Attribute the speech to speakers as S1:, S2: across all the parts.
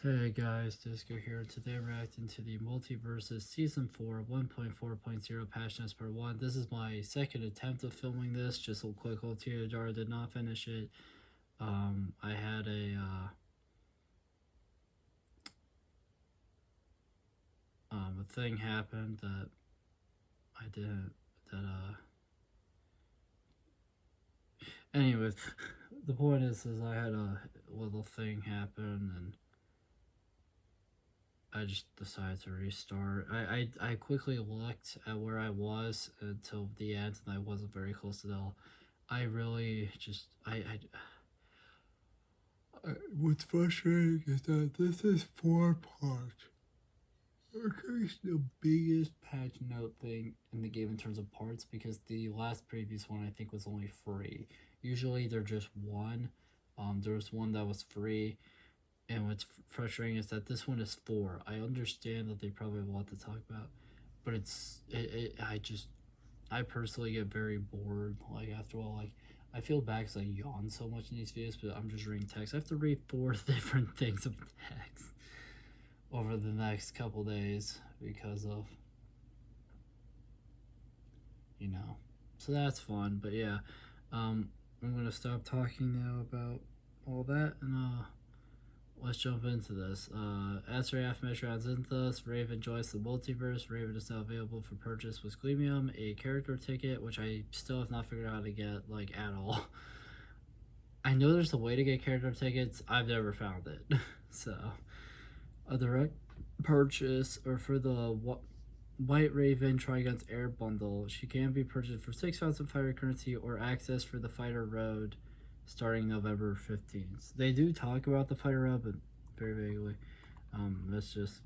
S1: Hey guys, D1sco here. Today I'm reacting to the Multiversus Season 4 1.4.0 patch notes part 1. This is my second attempt of filming this, just a quick little TLDR, did not finish it. I had a thing happened that I didn't, anyways, the point is I had a little thing happen and I just decided to restart. I quickly looked at where I was until the end, and I wasn't very close at all. I really just what's frustrating is that this is 4 parts. It's the biggest patch note thing in the game in terms of parts because the last previous one I think was only free. Usually they're just one. There was one that was free. And what's frustrating is that this one is 4. I understand that they probably have a lot to talk about, but I personally get very bored. Like after all, like I feel bad because I yawn so much in these videos, but I'm just reading text. I have to read 4 different things of text over the next couple days because of, so that's fun. But yeah, I'm gonna stop talking now about all that and let's jump into this. After Measure on Zinthos, Raven joins the multiverse. Raven is now available for purchase with Glemium, a character ticket, which I still have not figured out how to get, like, at all. I know there's a way to get character tickets. I've never found it. So, a direct purchase, or for the White Raven Trigun's Air Bundle, she can be purchased for 6,000 fighter currency or access for the Fighter Road starting November 15th. They do talk about the Fighter Road, but very vaguely. That's just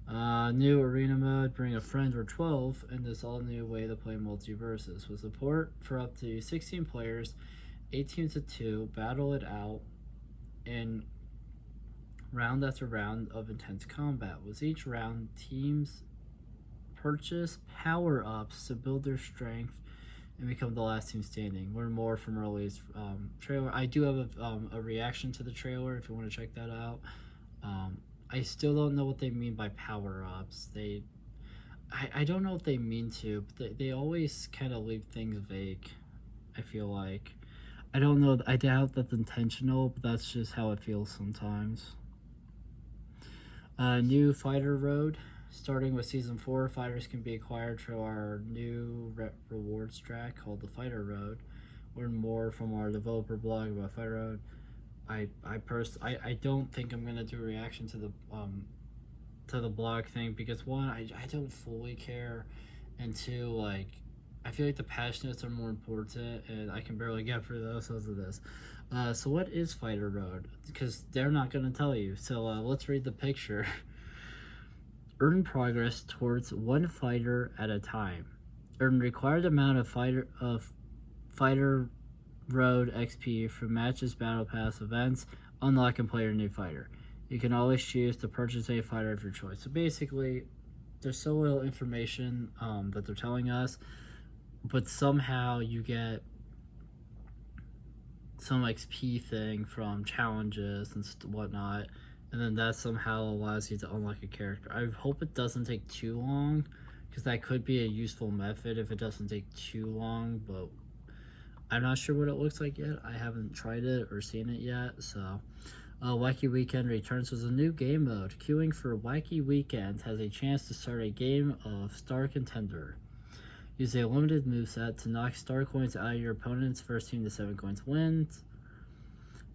S1: new arena mode. Bring a friend or 12 in this all new way to play multiverses with support for up to 16 players, 8 teams of 2. Battle it out in round after round of intense combat. With each round, teams purchase power-ups to build their strength and become the last team standing. Learn more from early's trailer. I do have a reaction to the trailer if you want to check that out. I still don't know what they mean by power-ups. I don't know what they mean to, but they always kind of leave things vague, I feel like. I don't know. I doubt that's intentional, but that's just how it feels sometimes. New Fighter Road. Starting with Season 4, fighters can be acquired through our new rewards track called the Fighter Road. Learn more from our developer blog about Fighter Road. I don't think I'm gonna do a reaction to the blog thing because one, I don't fully care, and two, like I feel like the patch notes are more important, and I can barely get through those because of this. So what is Fighter Road? Because they're not gonna tell you. So let's read the picture. Earn progress towards one fighter at a time. Earn required amount of Fighter Road XP from matches, battle pass, events. Unlock and play your new fighter. You can always choose to purchase a fighter of your choice. So basically, there's so little information that they're telling us, but somehow you get some XP thing from challenges and whatnot. And then that somehow allows you to unlock a character. I hope it doesn't take too long, because that could be a useful method if it doesn't take too long, but I'm not sure what it looks like yet. I haven't tried it or seen it yet, so. Wacky Weekend returns with a new game mode. Queuing for Wacky Weekend has a chance to start a game of Star Contender. Use a limited moveset to knock star coins out of your opponent's first team to 7 coins wins.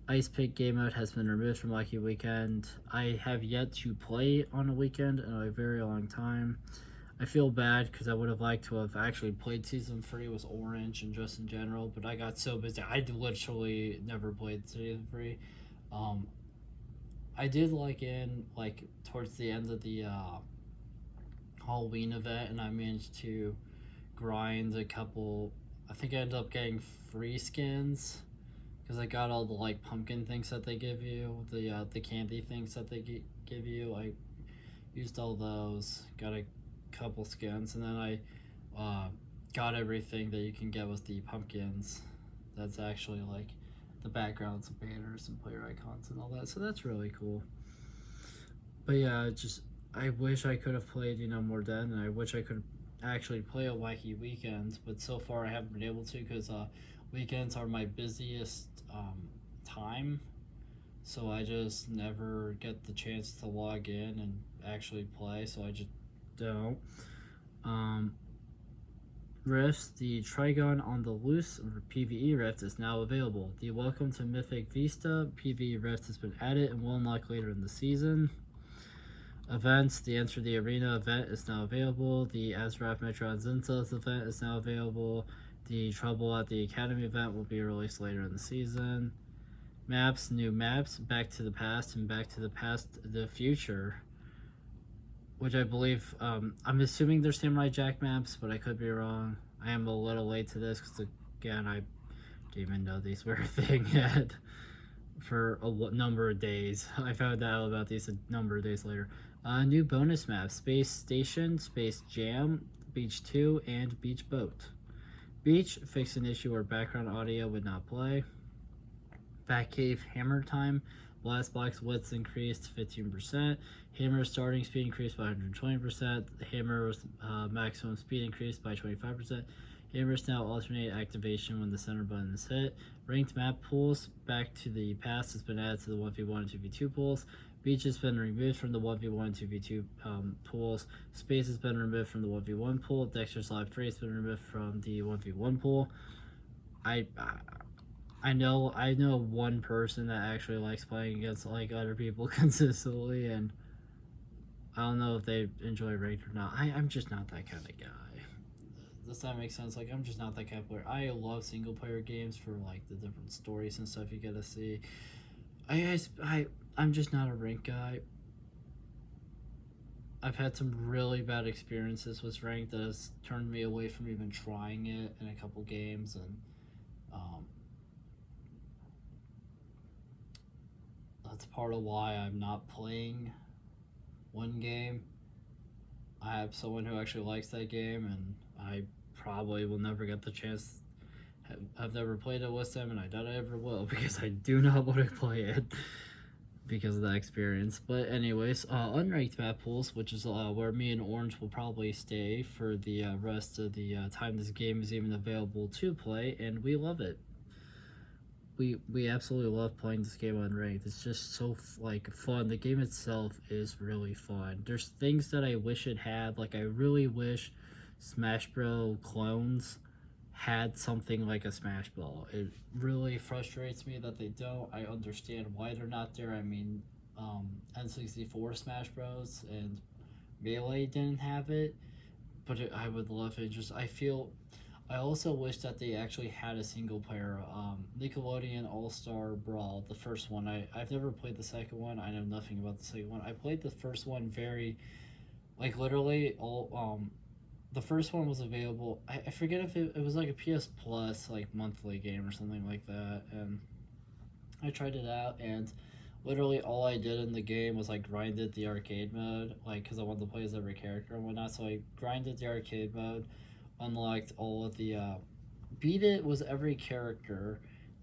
S1: Ice Pick game mode has been removed from Wacky Weekend. I have yet to play on a weekend in a very long time. I feel bad because I would have liked to have actually played Season 3 with Orange and just in general, but I got so busy. I literally never played Season 3. I did towards the end of the Halloween event, and I managed to grind a couple. I think I ended up getting free skins because I got all the pumpkin things that they give you, the candy things that they give you. I used all those, got a couple skins, and then I got everything that you can get with the pumpkins. That's actually the backgrounds of banners and player icons and all that. So that's really cool. But yeah, I wish I could have played more then, and I wish I could actually play a Wacky Weekend. But so far I haven't been able to because weekends are my busiest time. So I just never get the chance to log in and actually play. So I just don't. Rifts, the Trigon on the Loose PvE Rift is now available. The Welcome to Mythic Vista PvE Rift has been added and will unlock later in the season. Events, the Enter the Arena event is now available. The Azrath Metron Zinthos event is now available. The Trouble at the Academy event will be released later in the season. Maps, new maps, Back to the Past and Back to the Past the Future, which I believe, I'm assuming they're Samurai Jack maps, but I could be wrong. I am a little late to this because, again, I didn't even know these were a thing yet for a number of days. I found out about these a number of days later. New bonus maps, Space Station, Space Jam, Beach 2, and Beach Boat. Beach, fixed an issue where background audio would not play. Batcave Hammer Time, Blast Box width increased 15%. Hammer starting speed increased by 120%. The hammer's maximum speed increased by 25%. Hammers now alternate activation when the center button is hit. Ranked map pools, Back to the Past has been added to the 1v1 and 2v2 pools. Beach has been removed from the 1v1 and 2v2 pools. Space has been removed from the 1v1 pool. Dexter's Live Free has been removed from the 1v1 pool. I know one person that actually likes playing against like other people consistently, and I don't know if they enjoy ranked or not. I'm just not that kind of guy. Does that make sense? Like, I'm just not that kind of player. I love single player games for like the different stories and stuff you get to see. I'm just not a ranked guy. I've had some really bad experiences with ranked that has turned me away from even trying it in a couple games, and that's part of why I'm not playing one game. I have someone who actually likes that game, and I probably will never get the chance. I've never played it with them, and I doubt I ever will because I do not want to play it because of that experience. But anyways, unranked map pools, which is where me and Orange will probably stay for the rest of the time this game is even available to play, and we love it. We absolutely love playing this game unranked. It's just so fun. The game itself is really fun. There's things that I wish it had. Like, I really wish Smash Bros. Clones had something like a Smash Ball. It really frustrates me that they don't. I understand why they're not there. I mean, N64 Smash Bros. And Melee didn't have it, but I would love it. I also wish that they actually had a single player Nickelodeon All-Star Brawl, the first one. I've never played the second one. I know nothing about the second one. I played the first one literally the first one was available. I forget if it was like a PS Plus monthly game or something like that, and I tried it out, and literally all I did in the game was grinded the arcade mode, because I wanted to play as every character and whatnot. So I grinded the arcade mode, unlocked all of the beat it was every character,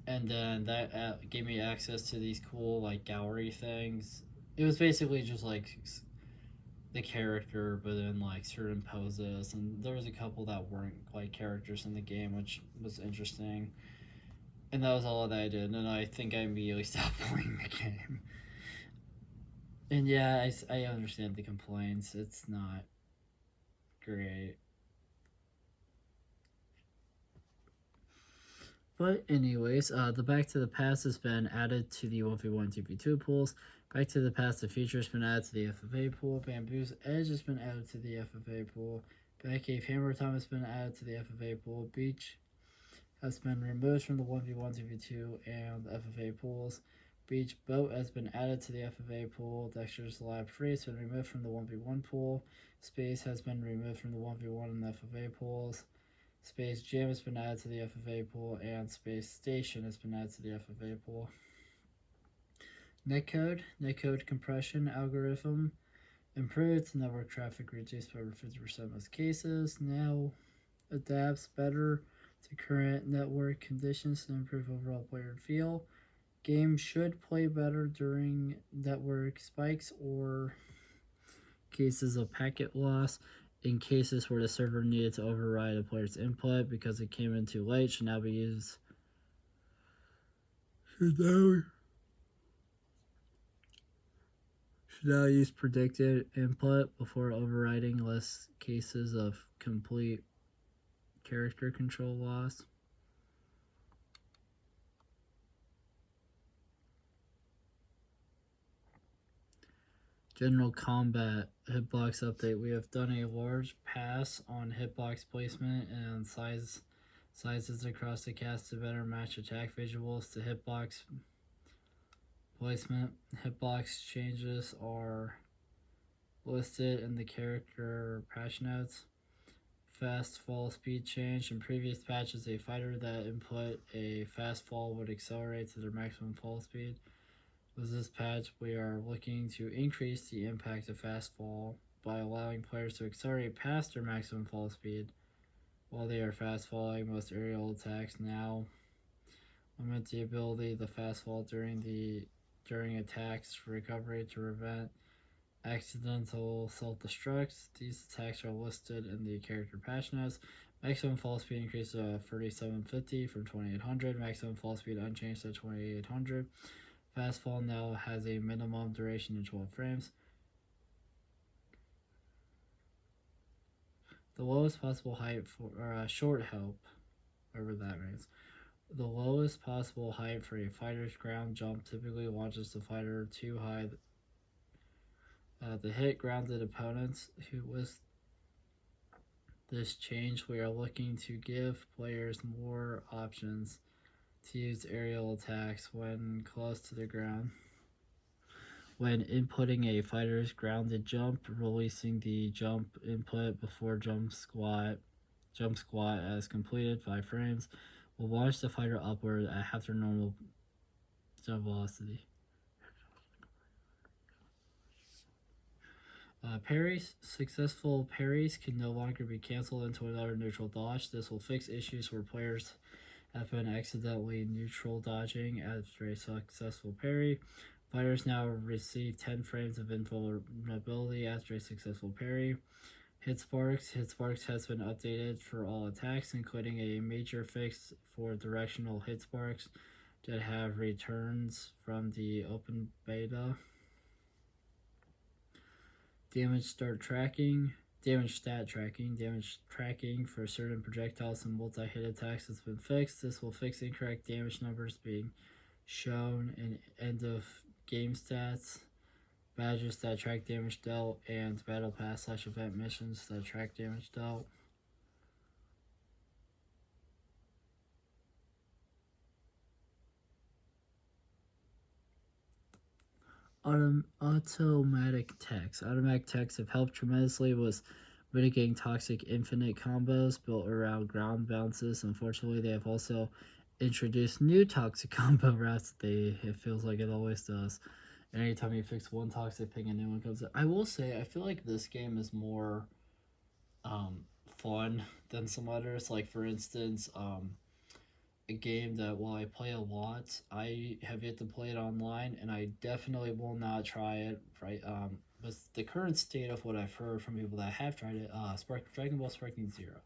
S1: and then that gave me access to these cool gallery things. It was basically just the character, but in certain poses, and there was a couple that weren't characters in the game, which was interesting. And that was all that I did, and I think I immediately stopped playing the game. And yeah, I understand the complaints. It's not great. But anyways, the Back to the Past has been added to the 1v1 2v2 pools. Back to the Past, the Future has been added to the FFA pool. Bamboo's Edge has been added to the FFA pool. Batcave Hammer Time has been added to the FFA pool. Beach has been removed from the 1v1, 2v2, and FFA pools. Beach Boat has been added to the FFA pool. Dexter's Lab Free has been removed from the 1v1 pool. Space has been removed from the 1v1 and FFA pools. Space Jam has been added to the FFA pool, and Space Station has been added to the FFA pool. Netcode compression algorithm improved. Network traffic reduced by over 50% in most cases. Now adapts better to current network conditions to improve overall player feel. Game should play better during network spikes or cases of packet loss. In cases where the server needed to override a player's input because it came in too late, should now be used. Should now use predicted input before overriding less cases of complete character control loss. General combat hitbox update. We have done a large pass on hitbox placement and sizes across the cast to better match attack visuals to hitbox placement. Hitbox changes are listed in the character patch notes. Fast fall speed change. In previous patches, a fighter that input a fast fall would accelerate to their maximum fall speed. With this patch, we are looking to increase the impact of fast fall by allowing players to accelerate past their maximum fall speed while they are fast falling. Most aerial attacks now limit the ability to fast fall during attacks for recovery to prevent accidental self-destructs. These attacks are listed in the character patch notes. Maximum fall speed increased to 3750 from 2800. Maximum fall speed unchanged to 2800. Fast fall now has a minimum duration of 12 frames. The lowest possible height for short help, whatever that means. The lowest possible height for a fighter's ground jump typically launches the fighter too high to hit grounded opponents. With this change, we are looking to give players more options to use aerial attacks when close to the ground. When inputting a fighter's grounded jump, releasing the jump input before jump squat as completed 5 frames will launch the fighter upward at half their normal jump velocity. Parries. Successful parries can no longer be canceled into another neutral dodge. This will fix issues where players have been accidentally neutral dodging after a successful parry. Fighters now receive 10 frames of invulnerability after a successful parry. Hit Sparks. Hit Sparks has been updated for all attacks, including a major fix for directional hit sparks that have returns from the open beta. Damage stat tracking for certain projectiles and multi-hit attacks has been fixed. This will fix incorrect damage numbers being shown in end of game stats, badges that track damage dealt, and battle pass / event missions that track damage dealt. Automatic text. Automatic texts have helped tremendously with mitigating toxic infinite combos built around ground bounces. Unfortunately, they have also introduced new toxic combo routes. It feels like it always does. And anytime you fix one toxic thing, a new one comes in. I will say, I feel like this game is more fun than some others. Like, for instance, a game that while I play a lot, I have yet to play it online, and I definitely will not try it. Right, with the current state of what I've heard from people that have tried it, Dragon Ball Sparking Zero.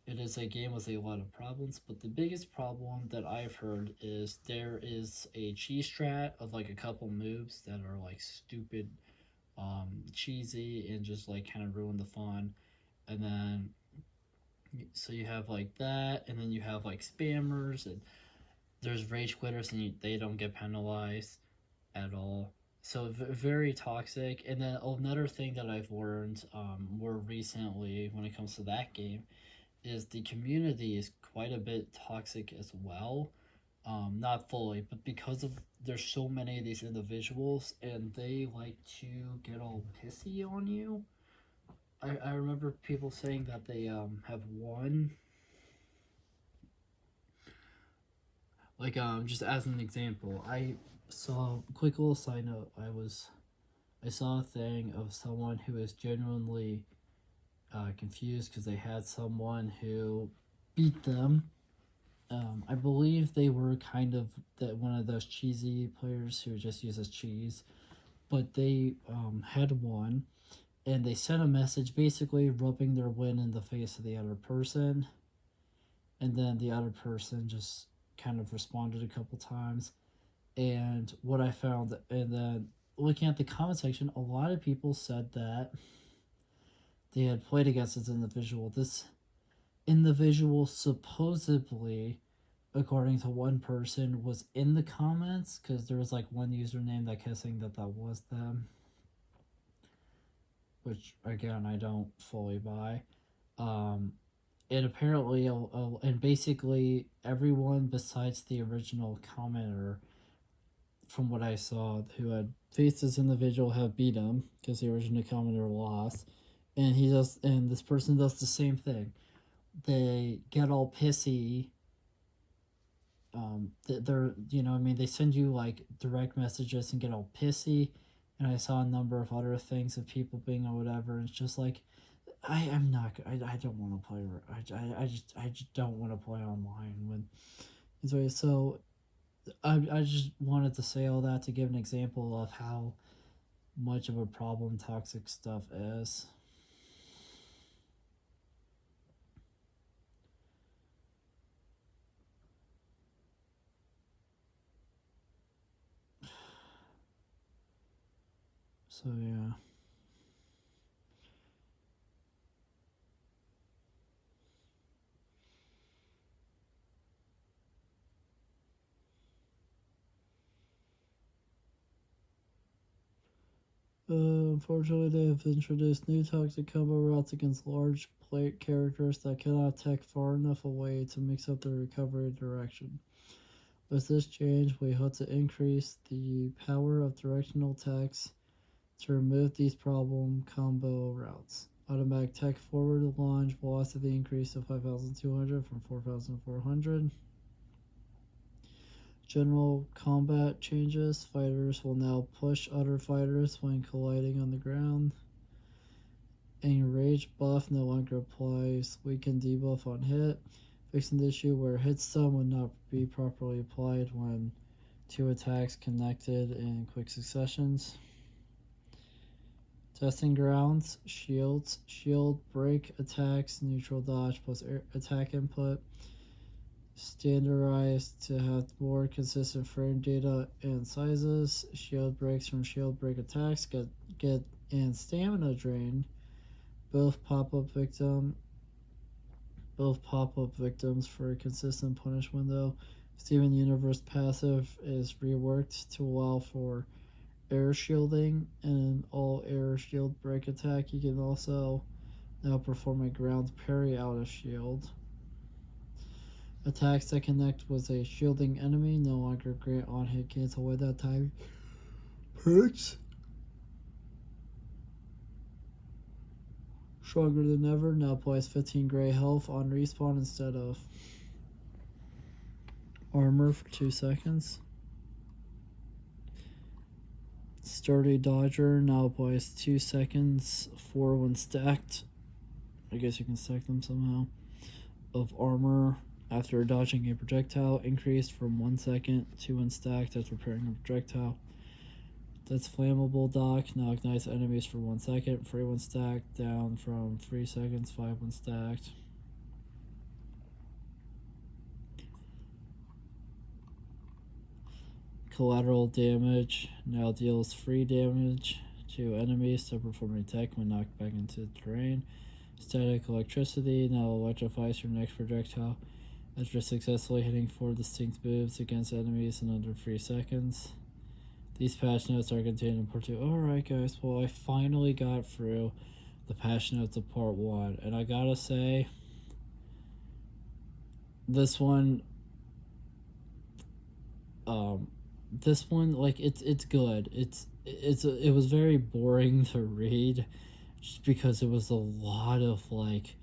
S1: It is a game with a lot of problems, but the biggest problem that I've heard is there is a cheese strat of like a couple moves that are like stupid, cheesy, and just like kind of ruin the fun, and then so you have like that, and then you have like spammers, and there's rage quitters, and they don't get penalized at all. So very toxic. And then another thing that I've learned more recently when it comes to that game is the community is quite a bit toxic as well. Not fully, but because of there's so many of these individuals, and they like to get all pissy on you. I remember people saying that they have won. Like just as an example, I saw quick little side note. I saw a thing of someone who was genuinely confused because they had someone who beat them I believe they were kind of one of those cheesy players who just uses cheese, but they had won, and they sent a message basically rubbing their win in the face of the other person, and then the other person just kind of responded a couple times. And what I found, and then looking at the comment section, a lot of people said that they had played against this individual. This individual supposedly, according to one person, was in the comments because there was like one username that kept saying that that was them, which again I don't fully buy. Um, and apparently, and basically everyone besides the original commenter, from what I saw, who had faced this individual have beat him because the original commenter lost, and this person does the same thing. They get all pissy. They're I mean they send you like direct messages and get all pissy, and I saw a number of other things of people being or whatever. And it's just like I'm not. I don't want to play. I just don't want to play online when. So I just wanted to say all that to give an example of how much of a problem toxic stuff is. So yeah. Unfortunately, they have introduced new toxic combo routes against large plate characters that cannot attack far enough away to mix up their recovery direction. With this change, we hope to increase the power of directional attacks to remove these problem combo routes. Automatic tech forward launch velocity increase to 5,200 from 4,400. General combat changes. Fighters will now push other fighters when colliding on the ground. Enrage buff no longer applies. Weaken debuff on hit. Fixing the issue where hit stun would not be properly applied when two attacks connected in quick successions. Testing grounds, shields, shield, break, attacks, neutral dodge plus attack input. Standardized to have more consistent frame data and sizes. Shield breaks from shield break attacks get and stamina drain. Both pop-up victims for a consistent punish window. Steven Universe passive is reworked to allow for air shielding, and all air shield break attack. You can also now perform a ground parry out of shield. Attacks that connect with a shielding enemy no longer grant on hit cancel with that time. Perks stronger than ever, now applies 15 gray health on respawn instead of armor for 2 seconds. Sturdy Dodger now applies 2 seconds for when stacked. I guess you can stack them somehow. Of armor after dodging a projectile, increased from 1 second to when stacked after preparing a projectile. That's flammable dock, now ignites enemies for 1 second, free when stacked, down from 3 seconds, 5 when stacked. Collateral damage now deals free damage to enemies to perform a attack when knocked back into the terrain. Static electricity now electrifies your next projectile after successfully hitting 4 distinct moves against enemies in under 3 seconds. These patch notes are contained in part 2. Alright guys, well I finally got through the patch notes of part 1, and I gotta say, this one like it's good. It was very boring to read just because it was a lot of like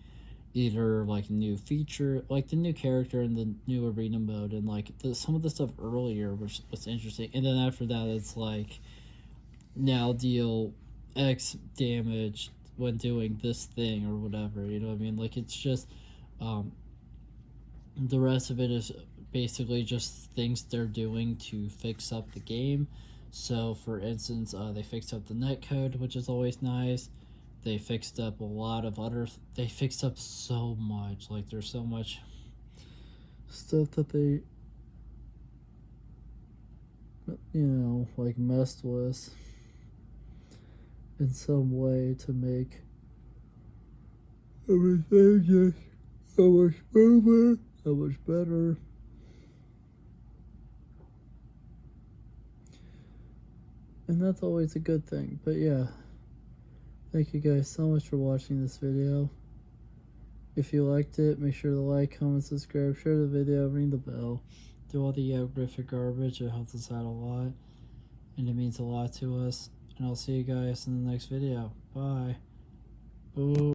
S1: either like new feature, like the new character and the new arena mode, and like some of the stuff earlier which was interesting, and then after that it's like now deal X damage when doing this thing or whatever, you know what I mean? Like it's just The rest of it is basically just things they're doing to fix up the game. So, for instance, they fixed up the netcode, which is always nice. They fixed up a lot of other. They fixed up so much. Like, there's so much stuff that they, like messed with in some way to make everything just so much smoother, so much better. And that's always a good thing. But yeah, thank you guys so much for watching this video. If you liked it, make sure to like, comment, subscribe, share the video, ring the bell. Do all the algorithmic garbage. It helps us out a lot. And it means a lot to us. And I'll see you guys in the next video. Bye. Boo.